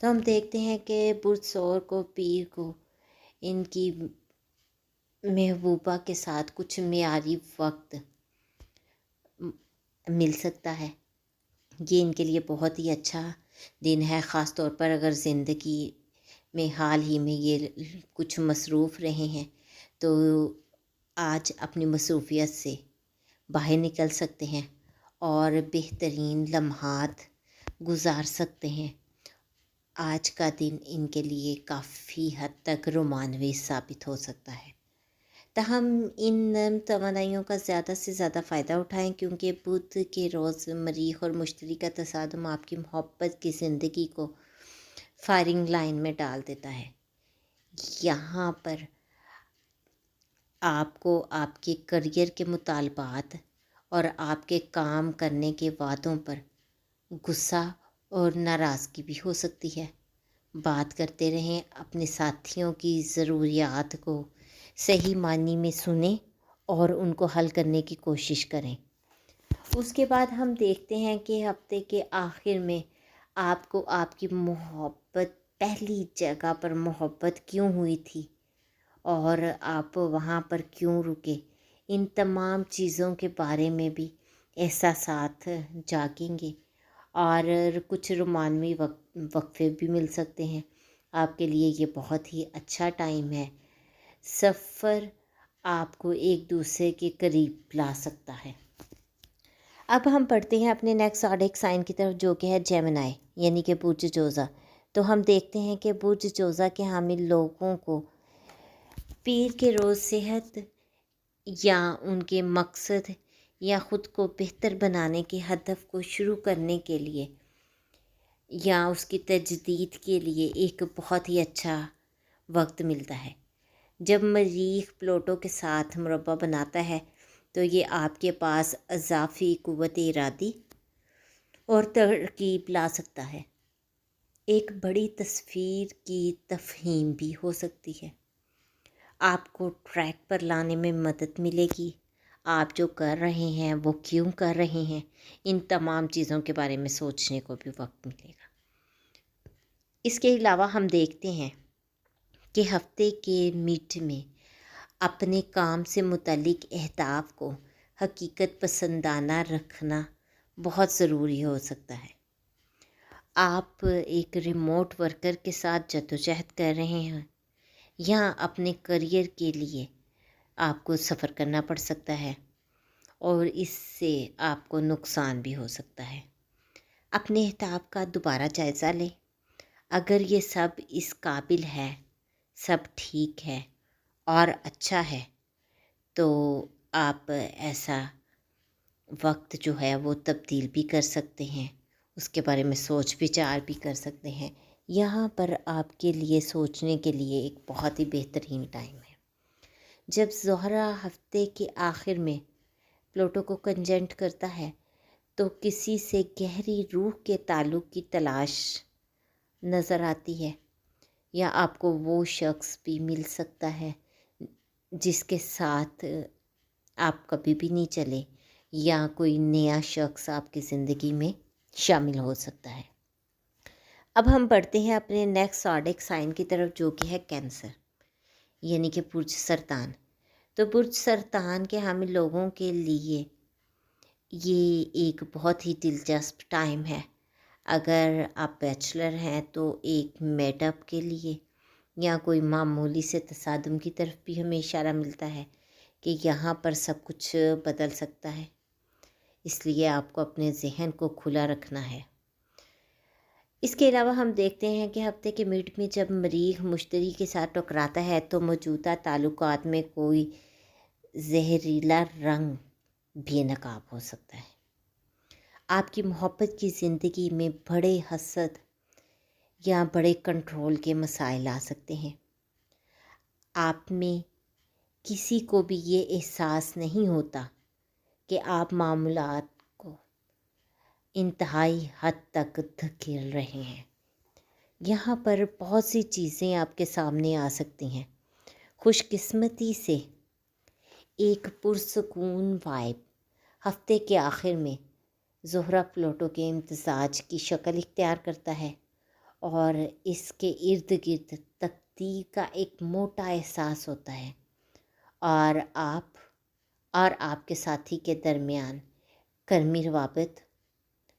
تو ہم دیکھتے ہیں کہ برسور کو پیر کو ان کی محبوبہ کے ساتھ کچھ معیاری وقت مل سکتا ہے۔ یہ ان کے لیے بہت ہی اچھا دن ہے، خاص طور پر اگر زندگی میں حال ہی میں یہ کچھ مصروف رہے ہیں تو آج اپنی مصروفیت سے باہر نکل سکتے ہیں اور بہترین لمحات گزار سکتے ہیں۔ آج کا دن ان کے لیے کافی حد تک رومانوی ثابت ہو سکتا ہے۔ تاہم ان نرم توانائیوں کا زیادہ سے زیادہ فائدہ اٹھائیں، کیونکہ بدھ کے روز مریخ اور مشتری کا تصادم آپ کی محبت کی زندگی کو فائرنگ لائن میں ڈال دیتا ہے۔ یہاں پر آپ کو آپ کے کریئر کے مطالبات اور آپ کے کام کرنے کے وعدوں پر غصہ اور ناراضگی بھی ہو سکتی ہے۔ بات کرتے رہیں، اپنے ساتھیوں کی ضروریات کو صحیح معنی میں سنیں اور ان کو حل کرنے کی کوشش کریں۔ اس کے بعد ہم دیکھتے ہیں کہ ہفتے کے آخر میں آپ کو آپ کی محبت، پہلی جگہ پر محبت کیوں ہوئی تھی اور آپ وہاں پر کیوں رکے، ان تمام چیزوں کے بارے میں بھی احساسات جاگیں گے اور کچھ رومانوی وقفے بھی مل سکتے ہیں۔ آپ کے لیے یہ بہت ہی اچھا ٹائم ہے۔ سفر آپ کو ایک دوسرے کے قریب لا سکتا ہے۔ اب ہم پڑھتے ہیں اپنے نیکسٹ زوڈیک سائن کی طرف، جو کہ ہے جیمنائی، یعنی کہ برج جوزا۔ تو ہم دیکھتے ہیں کہ برج جوزا کے حامل لوگوں کو پیر کے روز صحت یا ان کے مقصد یا خود کو بہتر بنانے کے ہدف کو شروع کرنے کے لیے یا اس کی تجدید کے لیے ایک بہت ہی اچھا وقت ملتا ہے۔ جب مریخ پلوٹو کے ساتھ مربع بناتا ہے تو یہ آپ کے پاس اضافی قوت ارادی اور ترکیب لا سکتا ہے۔ ایک بڑی تصویر کی تفہیم بھی ہو سکتی ہے۔ آپ کو ٹریک پر لانے میں مدد ملے گی۔ آپ جو کر رہے ہیں وہ کیوں کر رہے ہیں، ان تمام چیزوں کے بارے میں سوچنے کو بھی وقت ملے گا۔ اس کے علاوہ ہم دیکھتے ہیں کہ ہفتے کے مڈ میں اپنے کام سے متعلق اہداف کو حقیقت پسندانہ رکھنا بہت ضروری ہو سکتا ہے۔ آپ ایک ریموٹ ورکر کے ساتھ جدوجہد کر رہے ہیں یا اپنے کریئر کے لیے آپ کو سفر کرنا پڑ سکتا ہے اور اس سے آپ کو نقصان بھی ہو سکتا ہے۔ اپنے اہداف کا دوبارہ جائزہ لیں۔ اگر یہ سب اس قابل ہے، سب ٹھیک ہے اور اچھا ہے تو آپ ایسا وقت جو ہے وہ تبدیل بھی کر سکتے ہیں، اس کے بارے میں سوچ وچار بھی کر سکتے ہیں۔ یہاں پر آپ کے لیے سوچنے کے لیے ایک بہت ہی بہترین ٹائم ہے۔ جب زہرہ ہفتے کے آخر میں پلوٹو کو کنجنکٹ کرتا ہے تو کسی سے گہری روح کے تعلق کی تلاش نظر آتی ہے، یا آپ کو وہ شخص بھی مل سکتا ہے جس کے ساتھ آپ کبھی بھی نہیں چلے، یا کوئی نیا شخص آپ کی زندگی میں شامل ہو سکتا ہے۔ اب ہم بڑھتے ہیں اپنے نیکسٹ زوڈیک سائن کی طرف، جو کہ ہے کینسر، یعنی کہ برج سرطان۔ تو برج سرطان کے حامل لوگوں کے لیے یہ ایک بہت ہی دلچسپ ٹائم ہے۔ اگر آپ بیچلر ہیں تو ایک میٹ اپ کے لیے یا کوئی معمولی سے تصادم کی طرف بھی ہمیں اشارہ ملتا ہے کہ یہاں پر سب کچھ بدل سکتا ہے، اس لیے آپ کو اپنے ذہن کو کھلا رکھنا ہے۔ اس کے علاوہ ہم دیکھتے ہیں کہ ہفتے کے مڈ میں جب مریخ مشتری کے ساتھ ٹکراتا ہے تو موجودہ تعلقات میں کوئی زہریلا رنگ بے نقاب ہو سکتا ہے۔ آپ کی محبت کی زندگی میں بڑے حسد یا بڑے کنٹرول کے مسائل آ سکتے ہیں۔ آپ میں کسی کو بھی یہ احساس نہیں ہوتا کہ آپ معاملات کو انتہائی حد تک دھکیل رہے ہیں۔ یہاں پر بہت سی چیزیں آپ کے سامنے آ سکتی ہیں۔ خوش قسمتی سے ایک پرسکون وائب ہفتے کے آخر میں زہرہ پلوٹو کے امتزاج کی شکل اختیار کرتا ہے اور اس کے ارد گرد تکتی کا ایک موٹا احساس ہوتا ہے، اور آپ کے ساتھی کے درمیان کرمی روابط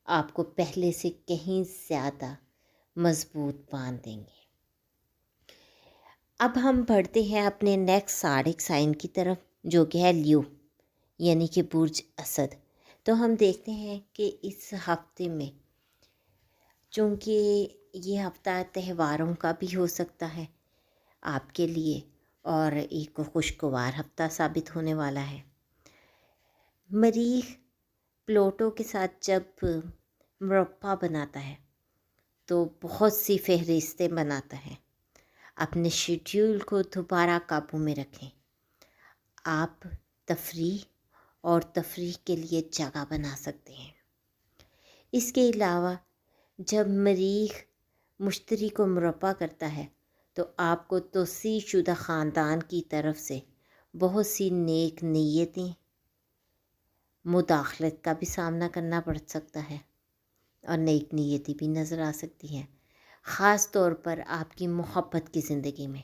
آپ کو پہلے سے کہیں زیادہ مضبوط باندھ دیں گے۔ اب ہم بڑھتے ہیں اپنے نیکسٹ ساڑک سائن کی طرف، جو کہ ہے لیو، یعنی کہ برج اسد۔ تو ہم دیکھتے ہیں کہ اس ہفتے میں، چونکہ یہ ہفتہ تہواروں کا بھی ہو سکتا ہے آپ کے لیے، اور ایک خوشگوار ہفتہ ثابت ہونے والا ہے۔ مریخ پلوٹو کے ساتھ جب مربع بناتا ہے تو بہت سی فہرستیں بناتا ہے۔ اپنے شیڈیول کو دوبارہ قابو میں رکھیں۔ آپ تفریح کے لیے جگہ بنا سکتے ہیں۔ اس کے علاوہ جب مریخ مشتری کو مربع کرتا ہے تو آپ کو توسیع شدہ خاندان کی طرف سے بہت سی نیک نیتیں مداخلت کا بھی سامنا کرنا پڑ سکتا ہے، اور نیک نیتی بھی نظر آ سکتی ہیں، خاص طور پر آپ کی محبت کی زندگی میں۔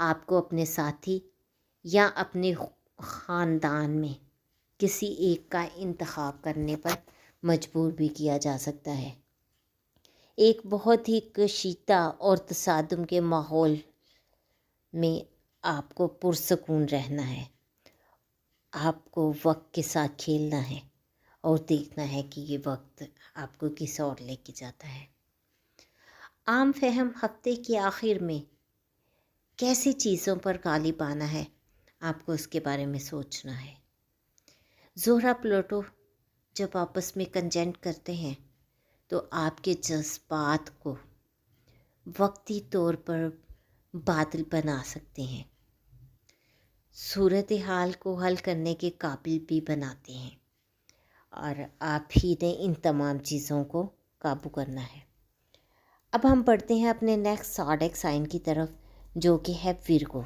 آپ کو اپنے ساتھی یا اپنے خاندان میں کسی ایک کا انتخاب کرنے پر مجبور بھی کیا جا سکتا ہے۔ ایک بہت ہی کشیدہ اور تصادم کے ماحول میں آپ کو پرسکون رہنا ہے۔ آپ کو وقت کے ساتھ کھیلنا ہے اور دیکھنا ہے کہ یہ وقت آپ کو کس اور لے کے جاتا ہے۔ عام فہم ہفتے کے آخر میں کیسی چیزوں پر غالب آنا ہے، آپ کو اس کے بارے میں سوچنا ہے۔ زہرہ پلوٹو جب آپس میں کنجنکٹ کرتے ہیں تو آپ کے جذبات کو وقتی طور پر بادل بنا سکتے ہیں، صورتحال کو حل کرنے کے قابل بھی بناتے ہیں، اور آپ ہی نے ان تمام چیزوں کو قابو کرنا ہے۔ اب ہم بڑھتے ہیں اپنے نیکسٹ زوڈیاک سائن کی طرف، جو کہ ہے ورگو،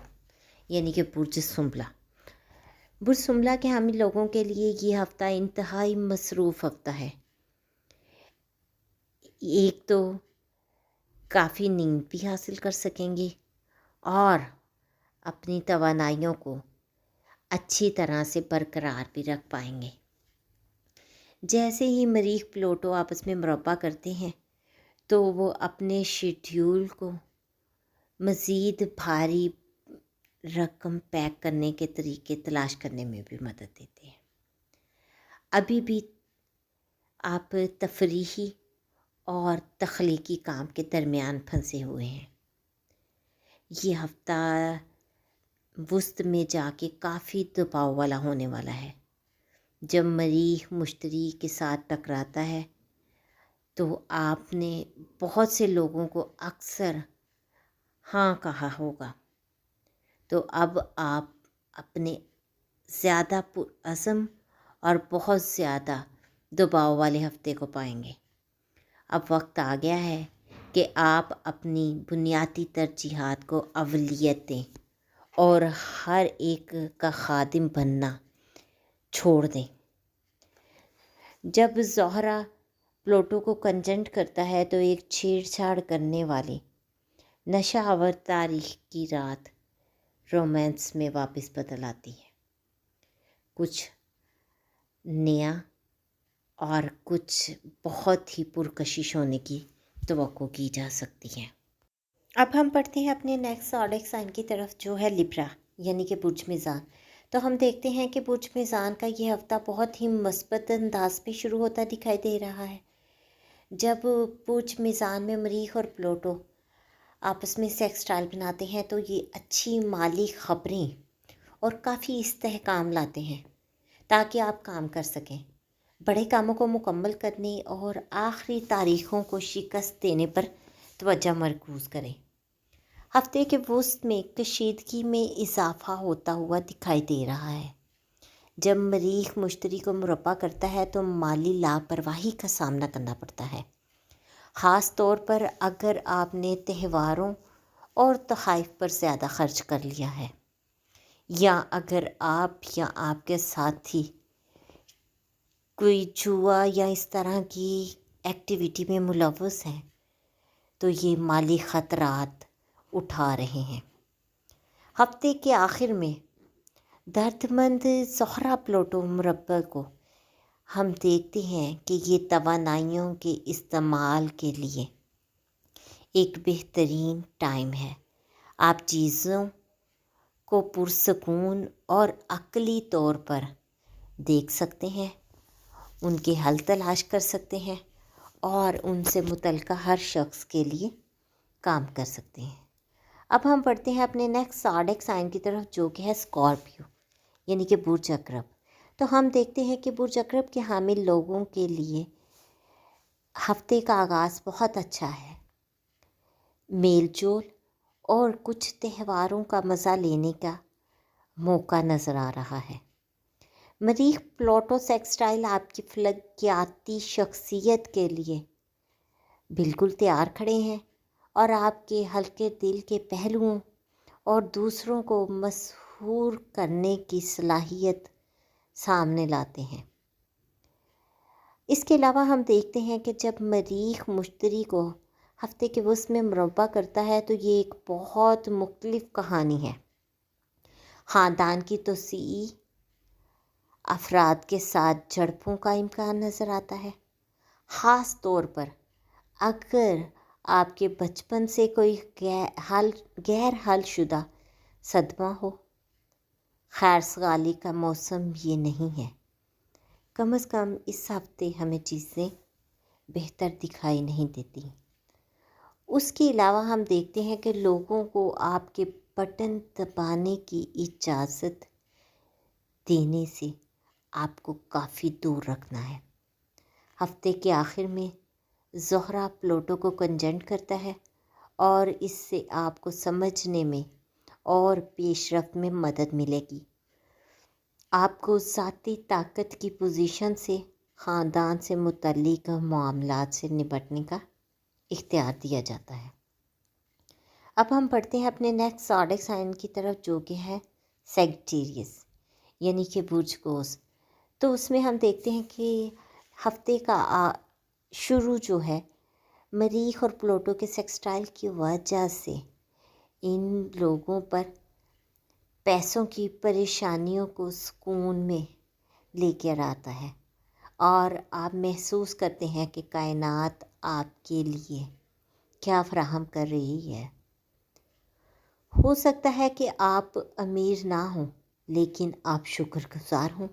یعنی کہ برج سنبلا۔ برج سنبلا کے حامی لوگوں کے لیے یہ ہفتہ انتہائی مصروف ہفتہ ہے۔ ایک تو کافی نیند بھی حاصل کر سکیں گے اور اپنی توانائیوں کو اچھی طرح سے برقرار بھی رکھ پائیں گے۔ جیسے ہی مریخ پلوٹو آپس میں مربع کرتے ہیں تو وہ اپنے شیڈیول کو مزید بھاری رقم پیک کرنے کے طریقے تلاش کرنے میں بھی مدد دیتے ہیں۔ ابھی بھی آپ تفریحی اور تخلیقی کام کے درمیان پھنسے ہوئے ہیں۔ یہ ہفتہ وسط میں جا کے کافی دباؤ والا ہونے والا ہے۔ جب مریخ مشتری کے ساتھ ٹکراتا ہے تو آپ نے بہت سے لوگوں کو اکثر ہاں کہا ہوگا، تو اب آپ اپنے زیادہ پرعزم اور بہت زیادہ دباؤ والے ہفتے کو پائیں گے۔ اب وقت آ گیا ہے کہ آپ اپنی بنیادی ترجیحات کو اولویت دیں اور ہر ایک کا خادم بننا چھوڑ دیں۔ جب زہرہ پلوٹو کو کنجنکٹ کرتا ہے تو ایک چھیڑ چھاڑ کرنے والی نشہ آور تاریخ کی رات رومانس میں واپس بدل آتی ہے۔ کچھ نیا اور کچھ بہت ہی پرکشش ہونے کی توقع کی جا سکتی ہے۔ اب ہم پڑھتے ہیں اپنے نیکسٹ زوڈیاک سائن کی طرف، جو ہے لیبرا، یعنی کہ برج میزان۔ تو ہم دیکھتے ہیں کہ برج میزان کا یہ ہفتہ بہت ہی مثبت انداز میں شروع ہوتا دکھائی دے رہا ہے۔ جب برج میزان میں مریخ اور پلوٹو آپس میں سیکسٹائل بناتے ہیں تو یہ اچھی مالی خبریں اور کافی استحکام لاتے ہیں تاکہ آپ کام کر سکیں، بڑے کاموں کو مکمل کرنے اور آخری تاریخوں کو شکست دینے پر توجہ مرکوز کریں۔ ہفتے کے وسط میں کشیدگی میں اضافہ ہوتا ہوا دکھائی دے رہا ہے۔ جب مریخ مشتری کو مربع کرتا ہے تو مالی لاپرواہی کا سامنا کرنا پڑتا ہے، خاص طور پر اگر آپ نے تہواروں اور تحائف پر زیادہ خرچ کر لیا ہے، یا اگر آپ یا آپ کے ساتھی کوئی جوا یا اس طرح کی ایکٹیویٹی میں ملوث ہیں، تو یہ مالی خطرات اٹھا رہے ہیں۔ ہفتے کے آخر میں درد مند زہرہ پلوٹو مربع کو ہم دیکھتے ہیں کہ یہ توانائیوں کے استعمال کے لیے ایک بہترین ٹائم ہے۔ آپ چیزوں کو پرسکون اور عقلی طور پر دیکھ سکتے ہیں، ان کے حل تلاش کر سکتے ہیں اور ان سے متعلقہ ہر شخص کے لیے کام کر سکتے ہیں۔ اب ہم پڑھتے ہیں اپنے نیکسٹ زوڈیک سائن کی طرف، جو کہ ہے اسکارپیو یعنی کہ برج عقرب۔ تو ہم دیکھتے ہیں کہ برج عقرب کے حامل لوگوں کے لیے ہفتے کا آغاز بہت اچھا ہے۔ میل جول اور کچھ تہواروں کا مزہ لینے کا موقع نظر آ رہا ہے۔ مریخ پلوٹو سیکسٹائل آپ کی فلکیاتی شخصیت کے لیے بالکل تیار کھڑے ہیں اور آپ کے ہلکے دل کے پہلوؤں اور دوسروں کو مسحور کرنے کی صلاحیت سامنے لاتے ہیں۔ اس کے علاوہ ہم دیکھتے ہیں کہ جب مریخ مشتری کو ہفتے کے وسط میں مربع کرتا ہے تو یہ ایک بہت مختلف کہانی ہے۔ خاندان کی توسیع، افراد کے ساتھ جھڑپوں کا امکان نظر آتا ہے، خاص طور پر اگر آپ کے بچپن سے کوئی غیر حل شدہ صدمہ ہو۔ خیر سگالی کا موسم یہ نہیں ہے، کم از کم اس ہفتے ہمیں چیزیں بہتر دکھائی نہیں دیتی۔ اس کے علاوہ ہم دیکھتے ہیں کہ لوگوں کو آپ کے بٹن دبانے کی اجازت دینے سے آپ کو کافی دور رکھنا ہے۔ ہفتے کے آخر میں زہرہ پلوٹو کو کنجنکٹ کرتا ہے اور اس سے آپ کو سمجھنے میں اور پیش رفت میں مدد ملے گی۔ آپ کو ذاتی طاقت کی پوزیشن سے خاندان سے متعلق معاملات سے نپٹنے کا اختیار دیا جاتا ہے۔ اب ہم پڑھتے ہیں اپنے نیکسٹ زوڈیک سائن کی طرف، جو کہ ہے سیجیٹیریس یعنی کہ برج قوس۔ تو اس میں ہم دیکھتے ہیں کہ ہفتے کا شروع جو ہے مریخ اور پلوٹو کے سیکسٹائل کی وجہ سے ان لوگوں پر پیسوں کی پریشانیوں کو سکون میں لے کر آتا ہے اور آپ محسوس کرتے ہیں کہ کائنات آپ کے لیے کیا فراہم کر رہی ہے۔ ہو سکتا ہے کہ آپ امیر نہ ہوں، لیکن آپ شکر گزار ہوں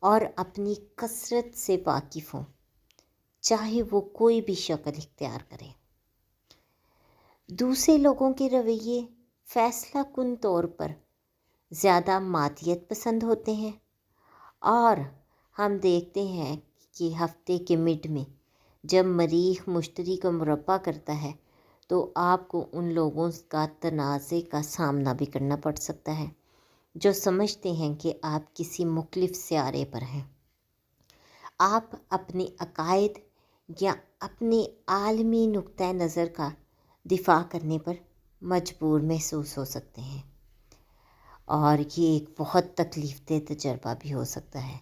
اور اپنی کثرت سے واقف ہوں، چاہے وہ کوئی بھی شکل اختیار کرے۔ دوسرے لوگوں کے رویے فیصلہ کن طور پر زیادہ مادیت پسند ہوتے ہیں، اور ہم دیکھتے ہیں کہ ہفتے کے مڈ میں جب مریخ مشتری کو مربع کرتا ہے تو آپ کو ان لوگوں کا تنازع کا سامنا بھی کرنا پڑ سکتا ہے جو سمجھتے ہیں کہ آپ کسی مختلف سیارے پر ہیں۔ آپ اپنے عقائد یا اپنے عالمی نقطۂ نظر کا دفاع کرنے پر مجبور محسوس ہو سکتے ہیں، اور یہ ایک بہت تکلیف دہ تجربہ بھی ہو سکتا ہے۔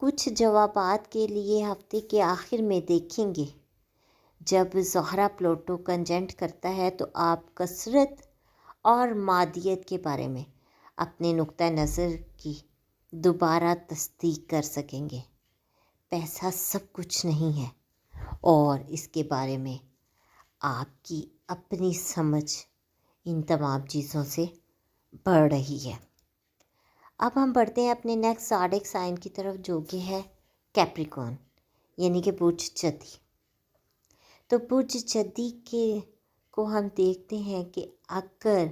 کچھ جوابات کے لیے ہفتے کے آخر میں دیکھیں گے، جب زہرہ پلوٹو کنجنکٹ کرتا ہے تو آپ کثرت اور مادیت کے بارے میں اپنے نقطۂ نظر کی دوبارہ تصدیق کر سکیں گے۔ پیسہ سب کچھ نہیں ہے، اور اس کے بارے میں آپ کی اپنی سمجھ ان تمام چیزوں سے بڑھ رہی ہے۔ اب ہم بڑھتے ہیں اپنے نیکسٹ زوڈیک سائن کی طرف، جو کہ ہے کیپریکون یعنی کہ برج جدی۔ تو برج جدی کو ہم دیکھتے ہیں کہ اگر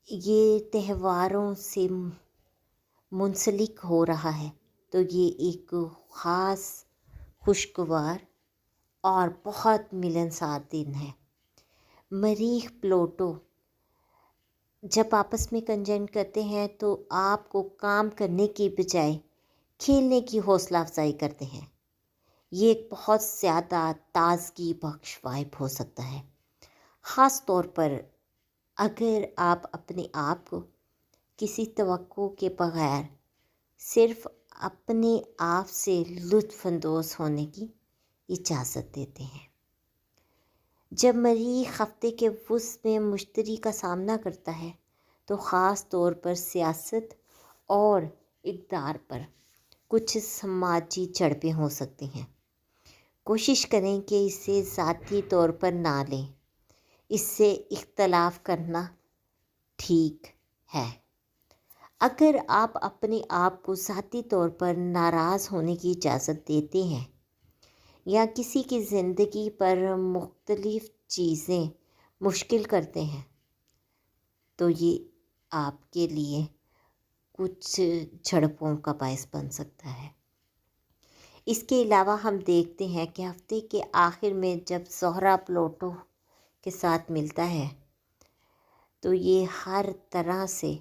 یہ تہواروں سے منسلک ہو رہا ہے تو یہ ایک خاص خوشگوار اور بہت ملنسار دن ہے۔ مریخ پلوٹو جب آپس میں کنجنکٹ کرتے ہیں تو آپ کو کام کرنے کی بجائے کھیلنے کی حوصلہ افزائی کرتے ہیں۔ یہ ایک بہت زیادہ تازگی بخش وائب ہو سکتا ہے، خاص طور پر اگر آپ اپنے آپ کو کسی توقع کے بغیر صرف اپنے آپ سے لطف اندوز ہونے کی اجازت دیتے ہیں۔ جب مریخ ہفتے کے وسط میں مشتری کا سامنا کرتا ہے تو خاص طور پر سیاست اور اقدار پر کچھ سماجی جھڑپیں ہو سکتی ہیں۔ کوشش کریں کہ اسے ذاتی طور پر نہ لیں، اس سے اختلاف کرنا ٹھیک ہے۔ اگر آپ اپنے آپ کو ذاتی طور پر ناراض ہونے کی اجازت دیتے ہیں یا کسی کی زندگی پر مختلف چیزیں مشکل کرتے ہیں تو یہ آپ کے لیے کچھ جھڑپوں کا باعث بن سکتا ہے۔ اس کے علاوہ ہم دیکھتے ہیں کہ ہفتے کے آخر میں جب زہرہ پلوٹو کے ساتھ ملتا ہے تو یہ ہر طرح سے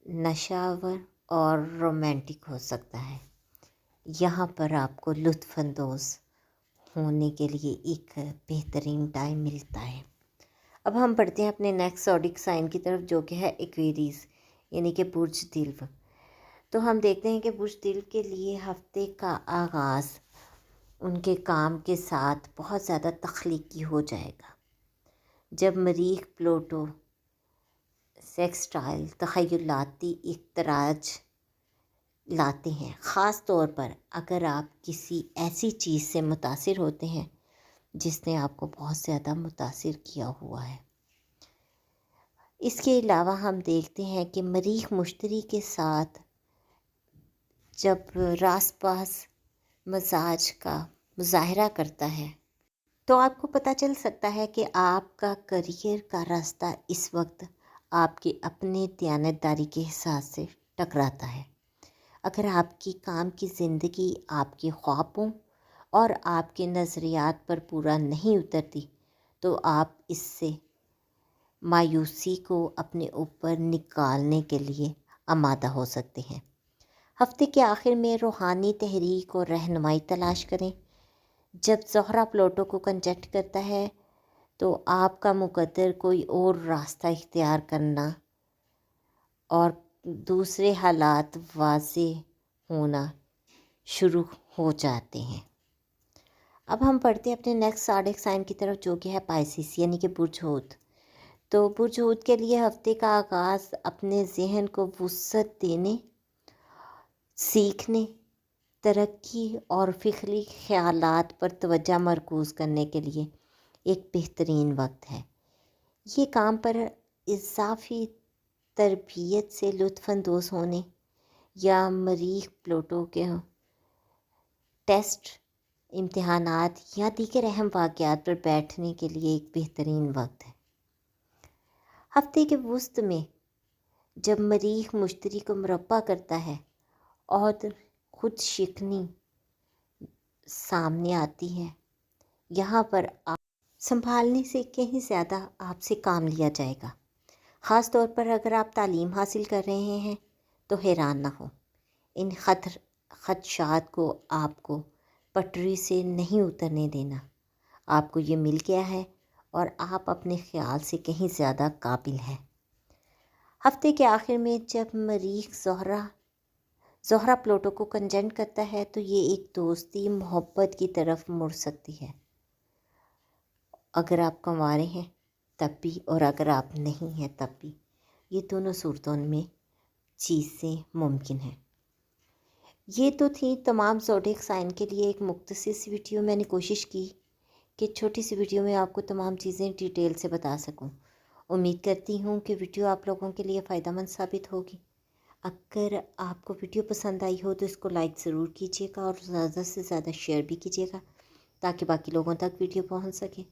نشاور اور رومانٹک ہو سکتا ہے۔ یہاں پر آپ کو لطف اندوز ہونے کے لیے ایک بہترین ٹائم ملتا ہے۔ اب ہم بڑھتے ہیں اپنے نیکسٹ زوڈک سائن کی طرف، جو کہ ہے ایکویریز یعنی کہ برج دلو۔ تو ہم دیکھتے ہیں کہ برج دلو کے لیے ہفتے کا آغاز ان کے کام کے ساتھ بہت زیادہ تخلیقی ہو جائے گا۔ جب مریخ پلوٹو سیکسٹائل تخیلاتی اختراج لاتے ہیں، خاص طور پر اگر آپ کسی ایسی چیز سے متاثر ہوتے ہیں جس نے آپ کو بہت زیادہ متاثر کیا ہوا ہے۔ اس کے علاوہ ہم دیکھتے ہیں کہ مریخ مشتری کے ساتھ جب راس پاس مزاج کا مظاہرہ کرتا ہے تو آپ کو پتہ چل سکتا ہے کہ آپ کا کریئر کا راستہ اس وقت آپ کے اپنے دیانتداری کے احساس سے ٹکراتا ہے۔ اگر آپ کی کام کی زندگی آپ کے خوابوں اور آپ کے نظریات پر پورا نہیں اترتی تو آپ اس سے مایوسی کو اپنے اوپر نکالنے کے لیے آمادہ ہو سکتے ہیں۔ ہفتے کے آخر میں روحانی تحریک اور رہنمائی تلاش کریں۔ جب زہرہ پلوٹو کو کنجکٹ کرتا ہے تو آپ کا مقدر کوئی اور راستہ اختیار کرنا اور دوسرے حالات واضح ہونا شروع ہو جاتے ہیں۔ اب ہم پڑھتے ہیں اپنے نیکسٹ زوڈک سائن کی طرف، جو کہ ہے پائسس یعنی کہ برج حوت۔ تو برج حوت کے لیے ہفتے کا آغاز اپنے ذہن کو وسعت دینے، سیکھنے، ترقی اور فکری خیالات پر توجہ مرکوز کرنے کے لیے ایک بہترین وقت ہے۔ یہ کام پر اضافی تربیت سے لطف اندوز ہونے یا مریخ پلوٹو کے ٹیسٹ، امتحانات یا دیگر اہم واقعات پر بیٹھنے کے لیے ایک بہترین وقت ہے۔ ہفتے کے وسط میں جب مریخ مشتری کو مربع کرتا ہے اور خود شکنی سامنے آتی ہے، یہاں پر آپ سنبھالنے سے کہیں زیادہ آپ سے کام لیا جائے گا۔ خاص طور پر اگر آپ تعلیم حاصل کر رہے ہیں تو حیران نہ ہو، ان خدشات کو آپ کو پٹری سے نہیں اترنے دینا۔ آپ کو یہ مل گیا ہے اور آپ اپنے خیال سے کہیں زیادہ قابل ہیں۔ ہفتے کے آخر میں جب مریخ زہرہ پلوٹو کو کنجنکٹ کرتا ہے تو یہ ایک دوستی محبت کی طرف مڑ سکتی ہے، اگر آپ کنوارے ہیں تب بھی اور اگر آپ نہیں ہیں تب بھی۔ یہ دونوں صورتوں میں چیزیں ممکن ہیں۔ یہ تو تھی تمام زوڈک سائن کے لیے ایک مختصر سی ویڈیو۔ میں نے کوشش کی کہ چھوٹی سی ویڈیو میں آپ کو تمام چیزیں ڈیٹیل سے بتا سکوں۔ امید کرتی ہوں کہ ویڈیو آپ لوگوں کے لیے فائدہ مند ثابت ہوگی۔ اگر آپ کو ویڈیو پسند آئی ہو تو اس کو لائک ضرور کیجیے گا اور زیادہ سے زیادہ شیئر بھی کیجیے گا تاکہ باقی لوگوں تک ویڈیو پہنچ سکے۔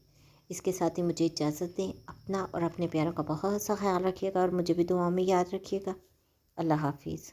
اس کے ساتھ ہی مجھے اجازت دیں۔ اپنا اور اپنے پیاروں کا بہت سا خیال رکھیے گا اور مجھے بھی دعاؤں میں یاد رکھیے گا۔ اللہ حافظ۔